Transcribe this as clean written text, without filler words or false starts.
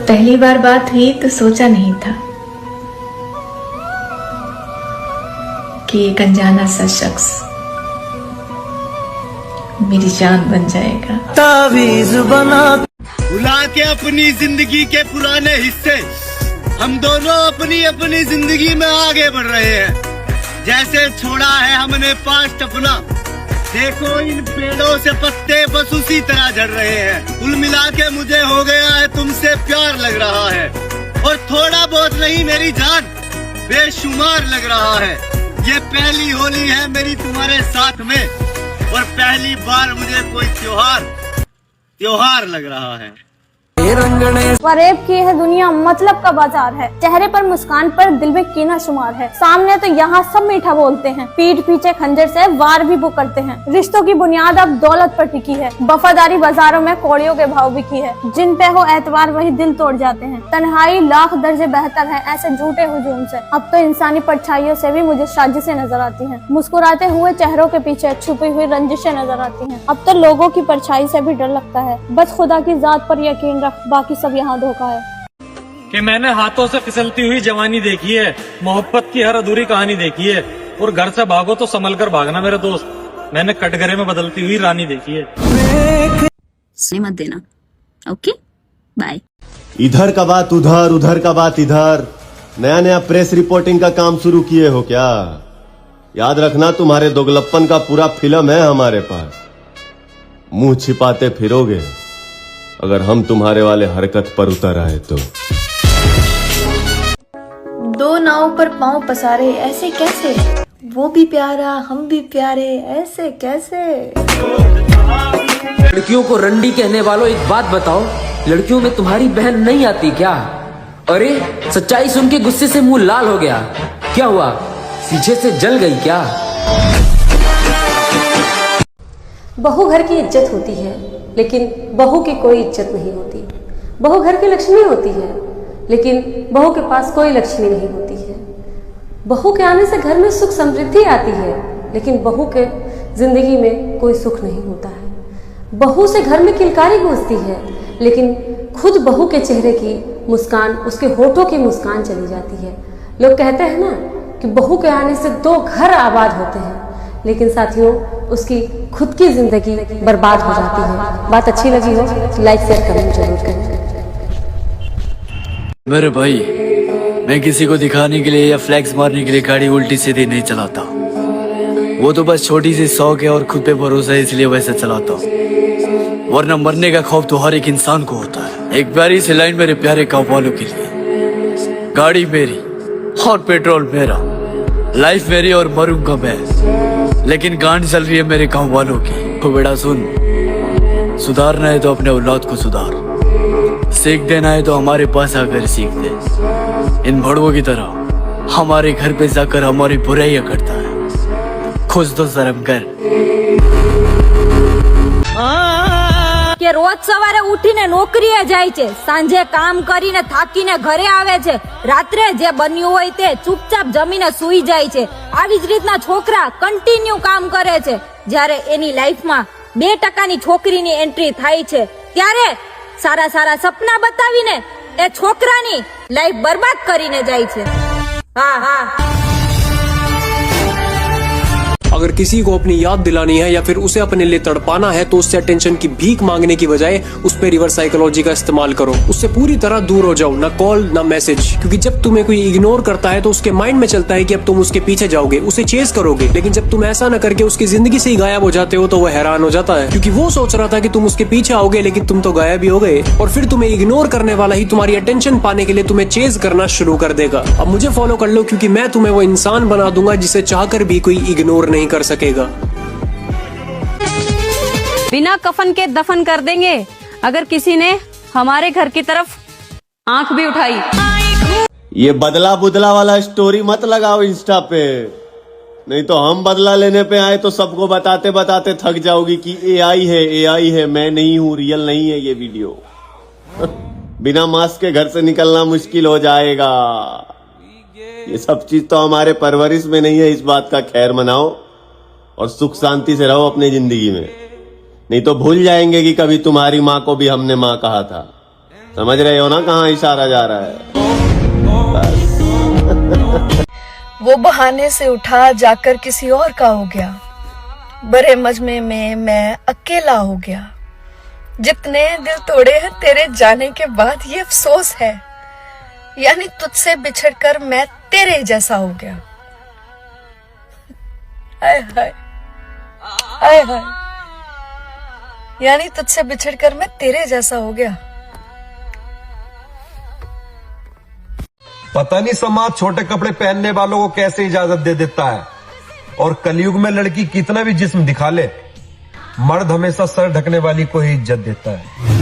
जब पहली बार बात हुई तो सोचा नहीं था कि एक अनजाना सा शख्स मेरी जान बन जाएगा। तावीज बना भुला के अपनी जिंदगी के पुराने हिस्से हम दोनों अपनी अपनी जिंदगी में आगे बढ़ रहे हैं। जैसे छोड़ा है हमने पास्ट अपना, देखो इन पेड़ों से पत्ते बस उसी तरह झड़ रहे हैं। कुल मिला के मुझे हो गया है तुमसे प्यार लग रहा है, और थोड़ा बहुत नहीं मेरी जान बेशुमार लग रहा है। ये पहली होली है मेरी तुम्हारे साथ में, और पहली बार मुझे कोई त्योहार लग रहा है। फरेब की है दुनिया, मतलब का बाजार है। चेहरे पर मुस्कान पर दिल में कीना शुमार है। सामने तो यहाँ सब मीठा बोलते हैं, पीठ पीछे खंजर से वार भी वो करते हैं। रिश्तों की बुनियाद अब दौलत पर टिकी है, वफादारी बाजारों में कौड़ियों के भाव बिकी है। जिन पे हो एतवार वही दिल तोड़ जाते हैं। तन्हाई लाख दर्जे बेहतर है ऐसे झूठे हुजूम से। अब तो इंसानी परछाइयों से भी मुझे साजिशें नजर आती हैं। मुस्कुराते हुए चेहरों के पीछे छुपी हुई रंजिशें नजर आती हैं। अब तो लोगों की परछाई से भी डर लगता है। बस खुदा की जात पर यकीन रख, बाकी सब यहाँ धोखा है। कि मैंने हाथों से फिसलती हुई जवानी देखी है, मोहब्बत की हर अधूरी कहानी देखी है, और घर से भागो तो संभल कर भागना मेरे दोस्त। मैंने कटघरे में बदलती हुई रानी देखी है। मत देना, ओके बाय। इधर का बात उधर, उधर का बात इधर, नया नया प्रेस रिपोर्टिंग का काम शुरू किए हो क्या? याद रखना तुम्हारे दोगलप्पन का पूरा फिल्म है हमारे पास। मुंह छिपाते फिरोगे अगर हम तुम्हारे वाले हरकत पर उतर आए तो। दो नाव पर पांव पसारे ऐसे कैसे, वो भी प्यारा हम भी प्यारे ऐसे कैसे। लड़कियों को रंडी कहने वालों एक बात बताओ, लड़कियों में तुम्हारी बहन नहीं आती क्या? अरे सच्चाई सुन के गुस्से से मुंह लाल हो गया। क्या हुआ, पीछे से जल गई क्या? बहू घर की इज्जत होती है, लेकिन बहू की कोई इज्जत नहीं होती। बहू घर की लक्ष्मी होती है, लेकिन बहू के पास कोई लक्ष्मी नहीं होती है। बहू के आने से घर में सुख समृद्धि आती है, लेकिन बहू के जिंदगी में कोई सुख नहीं होता है। बहू से घर में किलकारी गूंजती है, लेकिन खुद बहू के चेहरे की मुस्कान, उसके होठों की मुस्कान चली जाती है। लोग कहते हैं ना कि बहू के आने से दो घर आबाद होते हैं, लेकिन साथियों उसकी खुद की जिंदगी बर्बाद हो जाती है। बात अच्छी लगी हो तो लाइक शेयर कमेंट जरूर करें। मेरे भाई, मैं किसी को दिखाने के लिए या फ्लैक्स मारने के लिए गाड़ी उल्टी सीधी नहीं चलाता। वो तो बस छोटी सी शौक है और खुद पे भरोसा है, इसलिए वैसे चलाता हूँ। वरना मरने का खौफ तो हर एक इंसान को होता है। एक प्यारी सी लाइन मेरे प्यारे गाँव वालों के लिए, गाड़ी मेरी और पेट्रोल मेरा, लाइफ मेरी और मरूंगा मैं, लेकिन गांड चल रही है मेरे गाँव वालों की। तो बेटा सुन, सुधारना है तो अपने औलाद को सुधार, सीख देना है तो हमारे पास आकर सीख दे। इन भड़वों की तरह हमारे घर पे जाकर हमारी बुराइयां करता है, खुद तो शर्म कर। કે રોજ સવારે ઉઠીને નોકરીએ જાય છે, સાંજે કામ કરીને થાકીને ઘરે આવે છે, રાત્રે જે બન્યું હોય તે ચૂપચાપ જમીને સૂઈ જાય છે। આવી જ રીતના છોકરા કન્ટિન્યુ કામ કરે છે। જ્યારે એની લાઈફમાં 2% છોકરીની એન્ટ્રી થાય છે, ત્યારે સારા સારા સપના બતાવીને એ છોકરાની લાઈફ બરબાદ કરીને જાય છે। હા હા। अगर किसी को अपनी याद दिलानी है या फिर उसे अपने लिए तड़पाना है तो उससे अटेंशन की भीख मांगने की बजाय उस पे रिवर्स साइकोलॉजी का इस्तेमाल करो। उससे पूरी तरह दूर हो जाओ, ना कॉल ना मैसेज, क्योंकि जब तुम्हें कोई इग्नोर करता है तो उसके माइंड में चलता है कि अब तुम उसके पीछे जाओगे, उसे चेस करोगे। लेकिन जब तुम ऐसा न करके उसकी जिंदगी से ही गायब हो जाते हो तो वह हैरान हो जाता है, क्योंकि वो सोच रहा था कि तुम उसके पीछे आओगे लेकिन तुम तो गायब ही हो गए। और फिर तुम्हें इग्नोर करने वाला ही तुम्हारी अटेंशन पाने के लिए तुम्हें चेस करना शुरू कर देगा। अब मुझे फॉलो कर लो, क्योंकि मैं तुम्हें वो इंसान बना दूंगा जिसे चाहकर भी कोई इग्नोर नहीं कर सकेगा। बिना कफन के दफन कर देंगे अगर किसी ने हमारे घर की तरफ आंख भी उठाई। ये बदला बुदला वाला स्टोरी मत लगाओ इंस्टा पे, नहीं तो हम बदला लेने पे आए तो सबको बताते बताते थक जाओगी कि एआई है, एआई है। मैं नहीं हूं, रियल नहीं है ये वीडियो। बिना मास्क के घर से निकलना मुश्किल हो जाएगा। ये सब चीज तो हमारे परवरिश में नहीं है। इस बात का खैर मनाओ और सुख शांति से रहो अपनी जिंदगी में, नहीं तो भूल जाएंगे कि कभी तुम्हारी माँ को भी हमने माँ कहा था। समझ रहे हो ना कहाँ इशारा जा रहा है? वो बहाने से उठा जाकर किसी और का हो गया, बड़े मजमे में मैं अकेला हो गया। जितने दिल तोड़े हैं तेरे जाने के बाद ये अफसोस है, यानी तुझसे बिछड़कर मैं तेरे जैसा हो गया। हाय हाय हाय हाय, यानी तुझसे बिछड़कर मैं तेरे जैसा हो गया। पता नहीं समाज छोटे कपड़े पहनने वालों को कैसे इजाजत दे देता है, और कलयुग में लड़की कितना भी जिस्म दिखा ले, मर्द हमेशा सर ढकने वाली को ही इज्जत देता है।